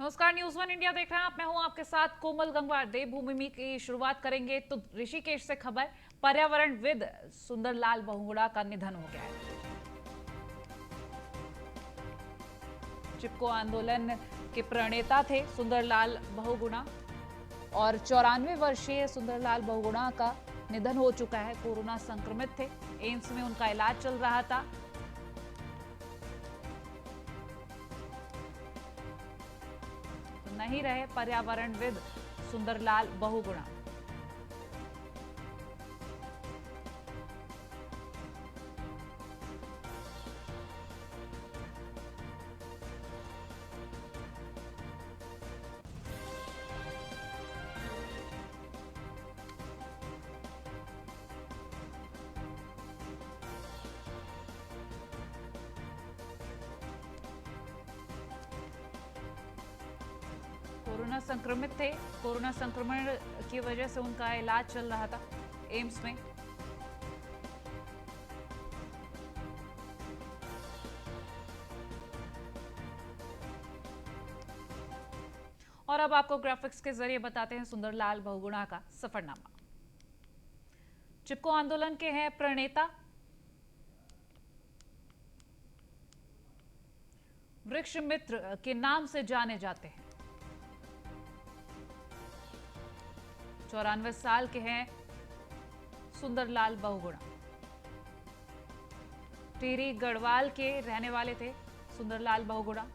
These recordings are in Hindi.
नमस्कार, न्यूज वन इंडिया देख रहे हैं आप। मैं हूं आपके साथ कोमल गंगवार। देवभूमि की शुरुआत करेंगे तो ऋषिकेश से खबर। पर्यावरणविद सुंदरलाल बहुगुणा का निधन हो गया है। चिपको आंदोलन के प्रणेता थे सुंदरलाल बहुगुणा और 94 वर्षीय सुंदरलाल बहुगुणा का निधन हो चुका है। कोरोना संक्रमित थे, एम्स में उनका इलाज चल रहा था। नहीं रहे पर्यावरणविद सुंदरलाल बहुगुणा। कोरोना संक्रमित थे, कोरोना संक्रमण की वजह से उनका इलाज चल रहा था एम्स में। और अब आपको ग्राफिक्स के जरिए बताते हैं सुंदरलाल बहुगुणा का सफरनामा। चिपको आंदोलन के हैं प्रणेता, वृक्ष मित्र के नाम से जाने जाते हैं। 94 साल के हैं सुंदरलाल बहुगुणा। टिहरी गढ़वाल के रहने वाले थे सुंदरलाल बहुगुणा।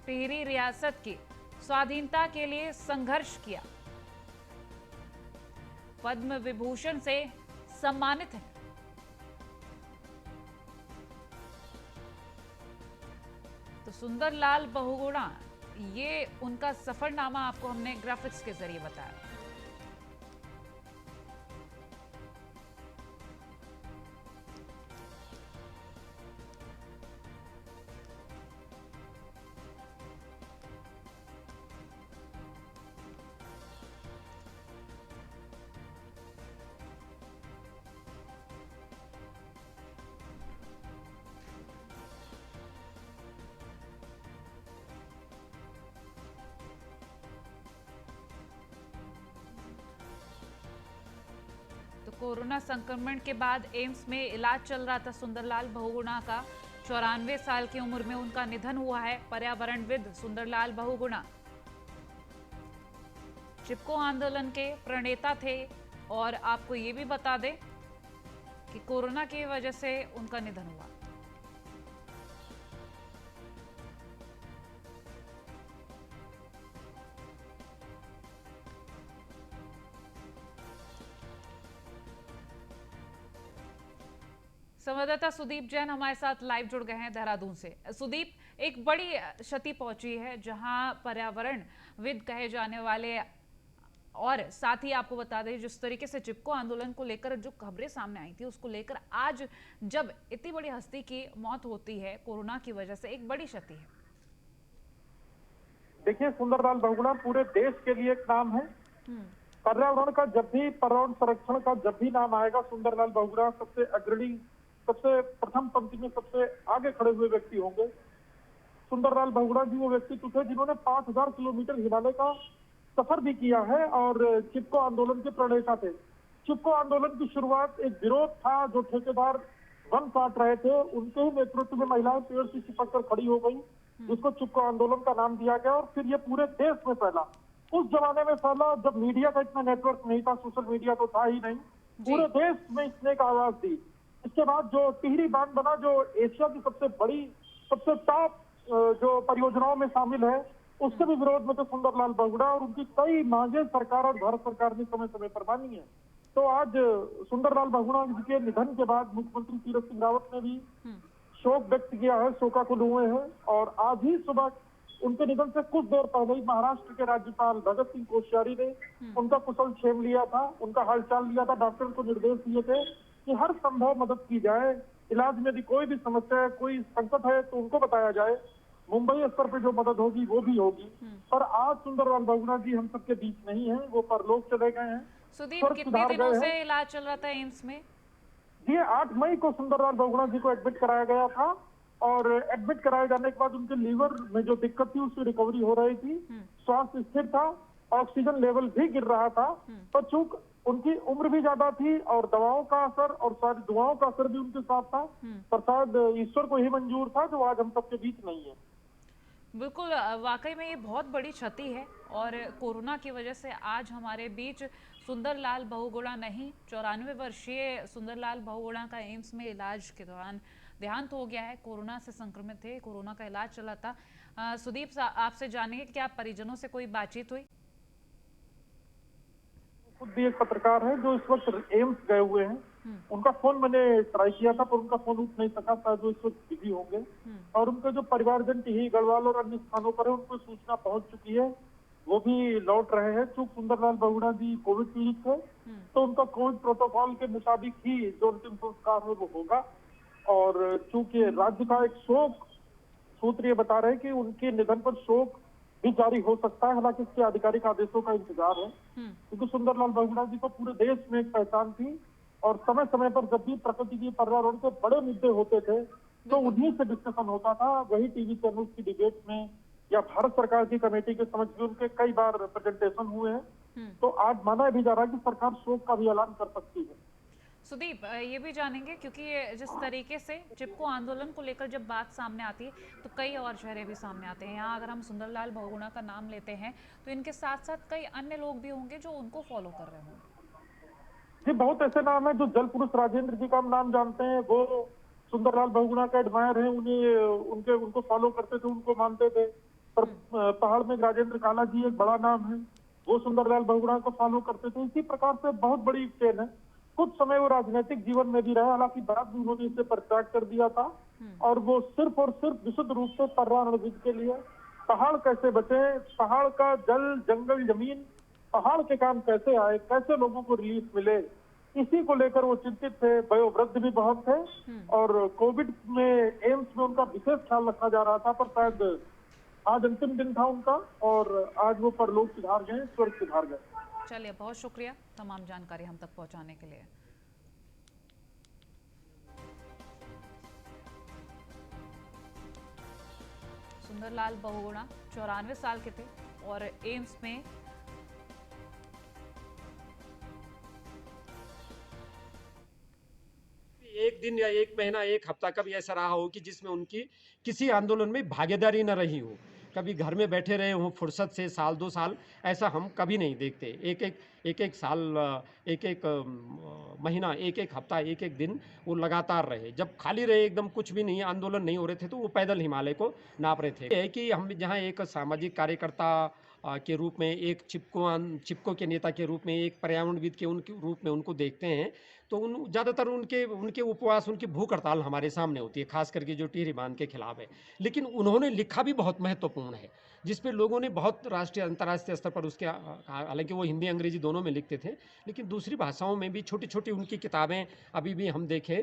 टिहरी रियासत की स्वाधीनता के लिए संघर्ष किया। पद्म विभूषण से सम्मानित हैं। तो सुंदरलाल बहुगुणा, ये उनका सफरनामा आपको हमने ग्राफिक्स के जरिए बताया। तो कोरोना संक्रमण के बाद एम्स में इलाज चल रहा था सुंदरलाल बहुगुणा का। 94 साल की उम्र में उनका निधन हुआ है। पर्यावरणविद सुंदरलाल बहुगुणा चिपको आंदोलन के प्रणेता थे। और आपको ये भी बता दें कि कोरोना की वजह से उनका निधन हुआ। संवाददाता सुदीप जैन हमारे साथ लाइव जुड़ गए हैं देहरादून से। सुदीप, एक बड़ी क्षति पहुंची है जहां पर्यावरणविद कहे जाने वाले, और साथ ही आपको बता दें जिस तरीके से चिपको आंदोलन को लेकर जो खबरें सामने आई थी उसको लेकर आज जब इतनी बड़ी हस्ती की मौत होती है कोरोना की वजह से, एक बड़ी क्षति है। देखिए, सुंदरलाल बहुगुणा पूरे देश के लिए एक नाम है। पर्यावरण का जब भी, पर्यावरण संरक्षण का जब भी नाम आएगा, सुंदरलाल बहुगुणा सबसे अग्रणी, सबसे प्रथम पंक्ति में सबसे आगे खड़े हुए व्यक्ति होंगे। सुंदरलाल बहुगुणा जी वो व्यक्तित्व थे जिन्होंने 5000 किलोमीटर हिमालय का सफर भी किया है और चिपको आंदोलन के प्रणेता थे। चिपको आंदोलन की शुरुआत एक विरोध था, जो ठेकेदार वन काट रहे थे, उनके ही नेतृत्व में महिलाएं पेड़ से चिपक कर खड़ी हो गई, जिसको चिपको आंदोलन का नाम दिया गया। और फिर ये पूरे देश में फैला। उस जमाने में फैला जब मीडिया का इतना नेटवर्क नहीं था, सोशल मीडिया तो था ही नहीं, पूरे देश में इसने एक आवाज दी। इसके बाद जो टिहरी बांध बना, जो एशिया की सबसे बड़ी, सबसे टॉप जो परियोजनाओं में शामिल है, उसके भी विरोध में तो सुंदरलाल बहुगुणा, और उनकी कई मांगे सरकार और भारत सरकार ने समय समय पर मानी है। तो आज सुंदरलाल बहुगुणा जी के निधन के बाद मुख्यमंत्री तीरथ सिंह रावत ने भी शोक व्यक्त किया है, शोकाकुल हुए हैं। और आज ही सुबह उनके निधन से कुछ देर पहले ही महाराष्ट्र के राज्यपाल भगत सिंह कोश्यारी ने उनका कुशल क्षेम लिया था, उनका हालचाल लिया था। डॉक्टर को निर्देश दिए थे कि हर संभव मदद की जाए, इलाज में भी कोई भी समस्या है, कोई संकट है तो उनको बताया जाए। मुंबई स्तर पे जो मदद होगी वो भी होगी। पर आज सुंदरलाल बहुगुणा जी हम सबके बीच नहीं है, वो परलोक चले गए हैं। सुदीप, कितने दिनों से इलाज चल रहा था एम्स में? जी 8 मई को सुंदरलाल बहुगुणा जी को एडमिट कराया गया था और एडमिट कराए जाने के बाद उनके लीवर में जो दिक्कत थी उसकी रिकवरी हो रही थी, स्वास्थ्य स्थिर था, ऑक्सीजन लेवल भी गिर रहा था, पर चूंकि उनकी उम्र भी ज्यादा थी और दवाओं का असर और सारी दुआओं का असर भी उनके साथ था, पर शायद ईश्वर को ही मंजूर था जो आज हम सबके बीच नहीं है। बिल्कुल वाकई में ये बहुत बड़ी क्षति है और कोरोना की वजह से आज हमारे बीच सुंदरलाल बहुगुणा नहीं, 94 वर्षीय सुंदरलाल बहुगुणा का एम्स में इलाज के दौरान देहांत हो गया है। कोरोना से संक्रमित थे, कोरोना का इलाज चला था। सुदीप आपसे जानेंगे क्या परिजनों से कोई बातचीत हुई? खुद भी एक पत्रकार है जो इस वक्त एम्स गए हुए हैं, उनका फोन मैंने ट्राई किया था पर उनका फोन उठ नहीं सका, शायद वो इस वक्त बिजी होंगे। और उनके जो परिवारजन टिही, गढ़वाल और अन्य स्थानों पर है, उनको सूचना पहुंच चुकी है, वो भी लौट रहे हैं। चूंकि सुंदरलाल बहुगुणा जी कोविड पीड़ित है तो उनका कोविड प्रोटोकॉल के मुताबिक ही जो अंतिम संस्कार है वो होगा। और चूंकि राज्य का एक शोक सूत्र ये बता रहे हैं कि उनके निधन पर शोक भी जारी हो सकता है, हालांकि इसके आधिकारिक आदेशों का इंतजार है, क्योंकि सुंदरलाल बहुगुणा जी को पूरे देश में एक पहचान थी और समय समय पर जब भी प्रकृति की पर्यावरण के बड़े मुद्दे होते थे तो उन्हीं से डिस्कशन होता था। वही टीवी चैनल की डिबेट में या भारत सरकार की कमेटी के समझ में उनके कई बार प्रेजेंटेशन हुए हैं। तो आज माना भी जा रहा है कि सरकार शोक का भी ऐलान कर सकती है। सुदीप ये भी जानेंगे क्योंकि जिस तरीके से चिपको आंदोलन को लेकर जब बात सामने आती है तो कई और चेहरे भी सामने आते हैं। यहाँ अगर हम सुंदरलाल बहुगुणा का नाम लेते हैं तो इनके साथ साथ कई अन्य लोग भी होंगे जो उनको फॉलो कर रहे होंगे। जी, बहुत ऐसे नाम है जो जल पुरुष राजेंद्र जी का हम नाम जानते हैं, वो सुंदरलाल बहुगुणा का एडमायर है, उन्हें उनको फॉलो करते थे, उनको मानते थे। पर पहाड़ में राजेंद्र काला जी एक बड़ा नाम है, वो सुंदरलाल बहुगुणा को फॉलो करते थे। इसी प्रकार से बहुत बड़ी चेन है। कुछ समय वो राजनीतिक जीवन में भी रहे, हालांकि बाद में उन्होंने इसे परित्याग कर दिया था और वो सिर्फ और सिर्फ विशुद्ध रूप से पर्यावरण के लिए पहाड़ कैसे बचे, पहाड़ का जल जंगल जमीन, पहाड़ के काम कैसे आए, कैसे लोगों को रिलीफ मिले, इसी को लेकर वो चिंतित थे। वयोवृद्ध भी बहुत थे और कोविड में एम्स में उनका विशेष ख्याल रखा जा रहा था, पर शायद आज अंतिम दिन था उनका और आज वो परलोक सिधार गए, स्वर्ग सिधार गए। चलिए, बहुत शुक्रिया तमाम जानकारी हम तक पहुंचाने के लिए। सुंदरलाल बहुगुणा 94 साल के थे और एम्स में एक दिन या एक महीना, एक हफ्ता कभी ऐसा रहा हो कि जिसमें उनकी किसी आंदोलन में भागीदारी न रही हो, कभी घर में बैठे रहे हों फुर्सत से साल 2 साल, ऐसा हम कभी नहीं देखते। एक-एक साल, एक-एक महीना, एक-एक हफ्ता, एक-एक दिन वो लगातार रहे। जब खाली रहे, एकदम कुछ भी नहीं, आंदोलन नहीं हो रहे थे, तो वो पैदल हिमालय को नाप रहे थे। ये है कि हम जहाँ एक सामाजिक कार्यकर्ता के रूप में, एक चिपको के नेता के रूप में, एक पर्यावरणविद के उनके रूप में उनको देखते हैं, तो ज़्यादातर उनके उपवास, उनकी भूख हड़ताल हमारे सामने होती है, खास करके जो टिहरी बांध के खिलाफ है। लेकिन उन्होंने लिखा भी बहुत महत्वपूर्ण है, जिस पे लोगों ने बहुत राष्ट्रीय अंतर्राष्ट्रीय स्तर पर उसके, हालांकि वो हिंदी अंग्रेजी दोनों में लिखते थे, लेकिन दूसरी भाषाओं में भी छोटी छोटी उनकी किताबें अभी भी हम देखें,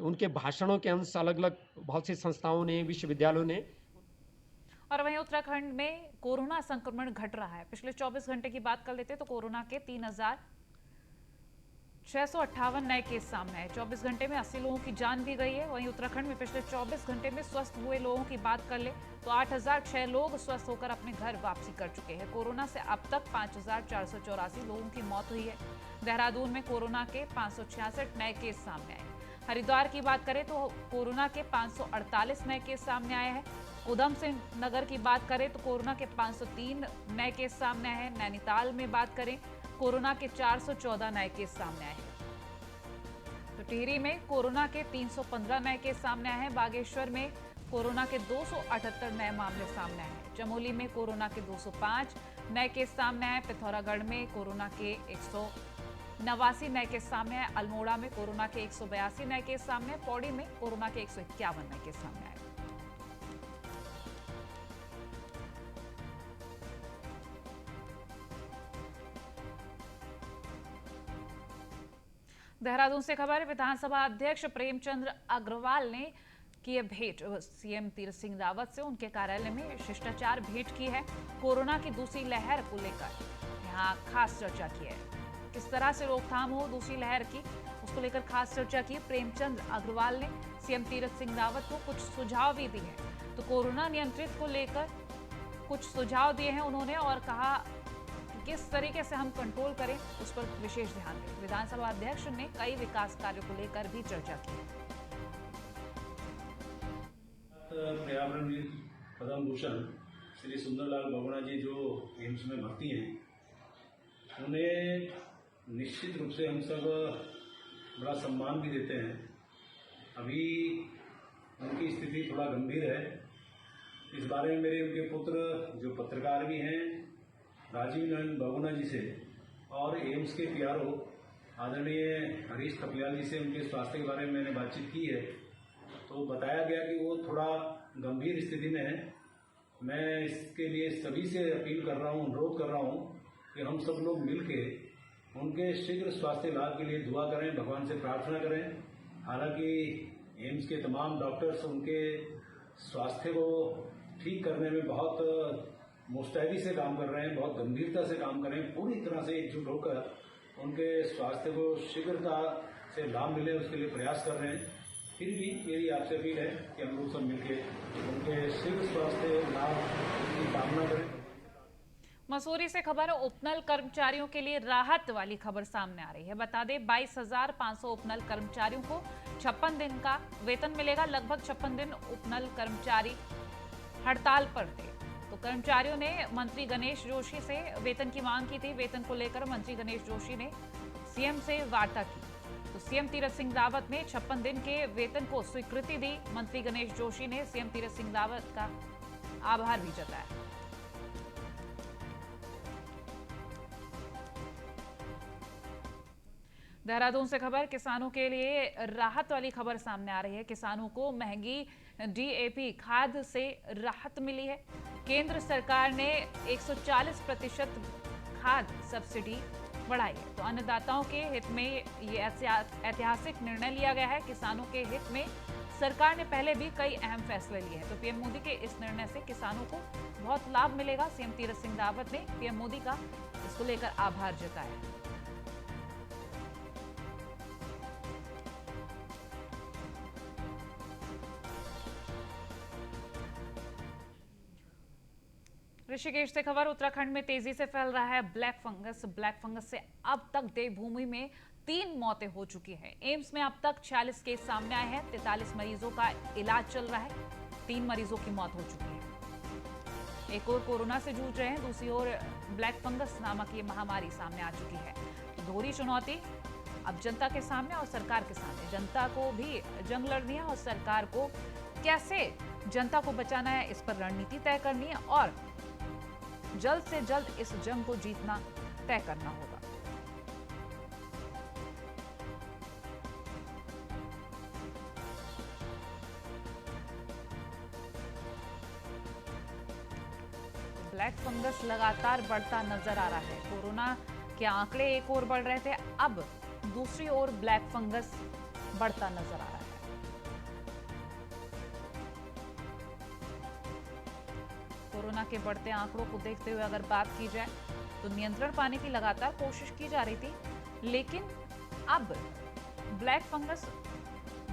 उनके भाषणों के अंश अलग अलग बहुत सी संस्थाओं ने, विश्वविद्यालयों ने। और वहीं उत्तराखंड में कोरोना संक्रमण घट रहा है। पिछले 24 घंटे की बात कर लेते तो कोरोना के 3,658 नए केस सामने आए। 24 घंटे में 80 लोगों की जान भी गई है। वहीं उत्तराखंड में पिछले 24 घंटे में स्वस्थ हुए लोगों की बात कर ले तो 8,006 लोग स्वस्थ होकर अपने घर वापसी कर चुके हैं। कोरोना से अब तक 5,484 लोगों की मौत हुई है। देहरादून में कोरोना के 566 नए केस सामने आए। हरिद्वार की बात करें तो कोरोना के 548 नए केस सामने आए हैं। उधम सिंह नगर की बात करें तो कोरोना के 503 नए केस सामने आए हैं। नैनीताल में बात करें कोरोना के 414 नए केस सामने आए हैं। तो टिहरी में कोरोना के 315 नए केस सामने आए हैं। बागेश्वर में कोरोना के 278 नए मामले सामने आए हैं। चमोली में कोरोना के 205 नए केस सामने आए। पिथौरागढ़ में कोरोना के 189 नए केस सामने आए। अल्मोड़ा में कोरोना के 182 नए केस सामने आए। पौड़ी में कोरोना के 151 नए केस सामने आए। देहरादून से खबर है। विधानसभा अध्यक्ष प्रेमचंद अग्रवाल ने की भेंट सीएम तीरथ सिंह रावत से। उनके कार्यालय में शिष्टाचार भेंट की है। कोरोना की दूसरी लहर को लेकर यहां खास चर्चा की है। किस तरह से रोकथाम हो दूसरी लहर की, उसको लेकर खास चर्चा की। प्रेमचंद अग्रवाल ने सीएम तीरथ सिंह रावत को कुछ सुझाव भी दिए हैं। तो कोरोना नियंत्रित को लेकर कुछ सुझाव दिए हैं उन्होंने और कहा कि किस तरीके से हम कंट्रोल करें उस पर विशेष ध्यान दें। विधानसभा अध्यक्ष ने कई विकास कार्यों को लेकर भी चर्चा की। पर्यावरणविद पद्म भूषण श्री सुंदरलाल बहुगुणा जी जो एम्स में भर्ती हैं, उन्हें निश्चित रूप से हम सब बड़ा सम्मान भी देते हैं। अभी उनकी स्थिति थोड़ा गंभीर है। इस बारे में मेरे उनके पुत्र जो पत्रकार भी हैं राजीव नयन बहुगुणा जी से और एम्स के पीआरओ आदरणीय हरीश थपलियाल जी से उनके स्वास्थ्य के बारे में मैंने बातचीत की है। तो बताया गया कि वो थोड़ा गंभीर स्थिति में है। मैं इसके लिए सभी से अपील कर रहा हूँ, अनुरोध कर रहा हूँ कि हम सब लोग मिलके उनके शीघ्र स्वास्थ्य लाभ के लिए दुआ करें, भगवान से प्रार्थना करें। हालांकि एम्स के तमाम डॉक्टर्स उनके स्वास्थ्य को ठीक करने में बहुत मुस्तैदी से काम कर रहे हैं, बहुत गंभीरता से काम कर रहे हैं, पूरी तरह से एकजुट होकर उनके स्वास्थ्य को शीघ्रता से लाभ मिले उसके लिए प्रयास कर रहे हैं। फिर भी मेरी आपसे अपील है कि हम लोग सब मिलकर उनके शीघ्र स्वास्थ्य लाभ की कामना करें। मसूरी से खबर है, उपनल कर्मचारियों के लिए राहत वाली खबर सामने आ रही है। बता दें 22,500 उपनल कर्मचारियों को 56 दिन का वेतन मिलेगा। लगभग 56 दिन उपनल कर्मचारी हड़ताल पर थे। तो कर्मचारियों ने मंत्री गणेश जोशी से वेतन की मांग की थी। वेतन को लेकर मंत्री गणेश जोशी ने सीएम से वार्ता की। तो सीएम तीरथ सिंह रावत ने 56 दिन के वेतन को स्वीकृति दी। मंत्री गणेश जोशी ने सीएम तीरथ सिंह रावत का आभार भी जताया। देहरादून से खबर, किसानों के लिए राहत वाली खबर सामने आ रही है। किसानों को महंगी डीएपी खाद से राहत मिली है। केंद्र सरकार ने 140% खाद सब्सिडी बढ़ाई है। तो अन्नदाताओं के हित में ये ऐतिहासिक निर्णय लिया गया है। किसानों के हित में सरकार ने पहले भी कई अहम फैसले लिए हैं। तो पीएम मोदी के इस निर्णय से किसानों को बहुत लाभ मिलेगा। सीएम तीरथ सिंह रावत ने पीएम मोदी का इसको लेकर आभार जताया। ऋषिकेश से खबर, उत्तराखंड में तेजी से फैल रहा है ब्लैक फंगस। ब्लैक फंगस से अब तक देवभूमि में 3 मौतें हो चुकी हैं। एम्स में अब तक 46 केस सामने आए हैं। 43 मरीजों का इलाज चल रहा है। 3 मरीजों की मौत हो चुकी है। एक और कोरोना से जूझ रहे हैं, दूसरी ओर ब्लैक फंगस नामक ये महामारी सामने आ चुकी है। दोहरी चुनौती अब जनता के सामने और सरकार के सामने। जनता को भी जंग लड़नी है और सरकार को कैसे जनता को बचाना है इस पर रणनीति तय करनी है और जल्द से जल्द इस जंग को जीतना तय करना होगा। ब्लैक फंगस लगातार बढ़ता नजर आ रहा है। कोरोना के आंकड़े एक ओर बढ़ रहे थे, अब दूसरी ओर ब्लैक फंगस बढ़ता नजर आ रहा है। कोरोना के बढ़ते आंकड़ों को देखते हुए अगर बात की जाए तो नियंत्रण पाने की लगातार कोशिश की जा रही थी, लेकिन अब ब्लैक फंगस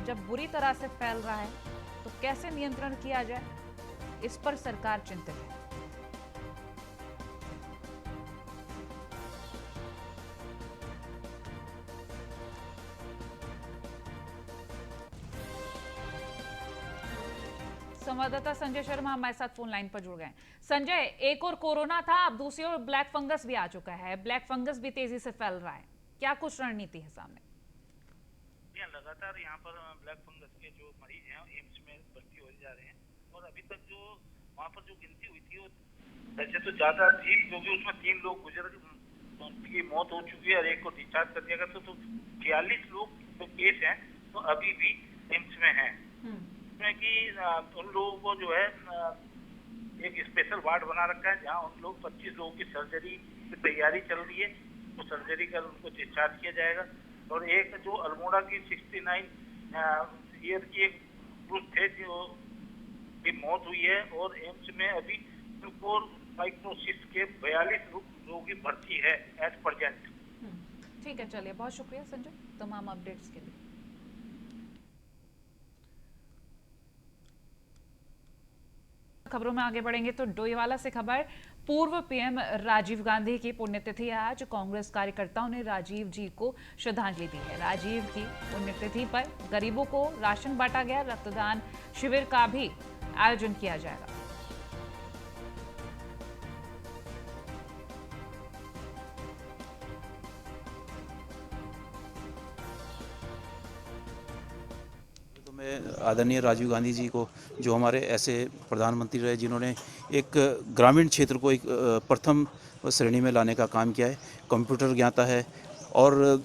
जब बुरी तरह से फैल रहा है तो कैसे नियंत्रण किया जाए, इस पर सरकार चिंतित है। संवाददाता संजय शर्मा हमारे साथ फोन लाइन पर जुड़ गए। संजय, एक और कोरोना था, अब दूसरी ओर ब्लैक फंगस भी आ चुका है। ब्लैक फंगस भी तेजी से फैल रहा है, क्या कुछ रणनीति है सामने? लगातार यहाँ पर ब्लैक फंगस के जो मरीज हैं एम्स में भर्ती हो जा रहे हैं और अभी तक जो वहाँ पर जो गिनती हुई थी वो वैसे तो ज्यादा थी, क्योंकि उसमें 3 लोग गुजर की मौत हो चुकी है और एक को डिस्चार्ज कर दिया गया। तो 46 लोग जो केस हैं तो अभी भी एम्स में हैं। कि उन लोगों को जो है एक स्पेशल वार्ड बना रखा है जहां उन लोग 25 लोगों की सर्जरी की तैयारी चल रही है। तो सर्जरी कर उनको डिस्चार्ज किया जाएगा। और एक जो अल्मोड़ा की 69 ईयर की एक पुरुष थे जो की मौत हुई है और एम्स में अभी माइक्रोसिस के 42 रोगी भर्ती है एट प्रेजेंट। ठीक है, चलिए बहुत शुक्रिया संजय तमाम अपडेट्स के लिए। खबरों में आगे बढ़ेंगे तो डोईवाला से खबर। पूर्व पीएम राजीव गांधी की पुण्यतिथि है आज। कांग्रेस कार्यकर्ताओं ने राजीव जी को श्रद्धांजलि दी है। राजीव की पुण्यतिथि पर गरीबों को राशन बांटा गया। रक्तदान शिविर का भी आयोजन किया जाएगा। मैं आदरणीय राजीव गांधी जी को, जो हमारे ऐसे प्रधानमंत्री रहे जिन्होंने एक ग्रामीण क्षेत्र को एक प्रथम श्रेणी में लाने का काम किया है, कंप्यूटर ज्ञाता है और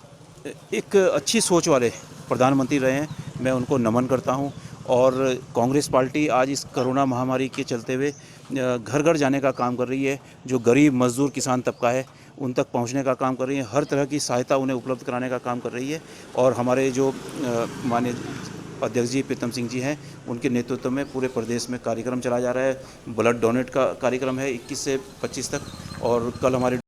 एक अच्छी सोच वाले प्रधानमंत्री रहे हैं। मैं उनको नमन करता हूं। और कांग्रेस पार्टी आज इस कोरोना महामारी के चलते हुए घर घर जाने का काम कर रही है। जो गरीब मजदूर किसान तबका है उन तक पहुंचने का काम कर रही है। हर तरह की सहायता उन्हें उपलब्ध कराने का काम कर रही है। और हमारे जो माननीय अध्यक्ष जी प्रीतम सिंह जी हैं, उनके नेतृत्व में पूरे प्रदेश में कार्यक्रम चलाया जा रहा है। ब्लड डोनेट का कार्यक्रम है 21 से 25 तक। और कल हमारे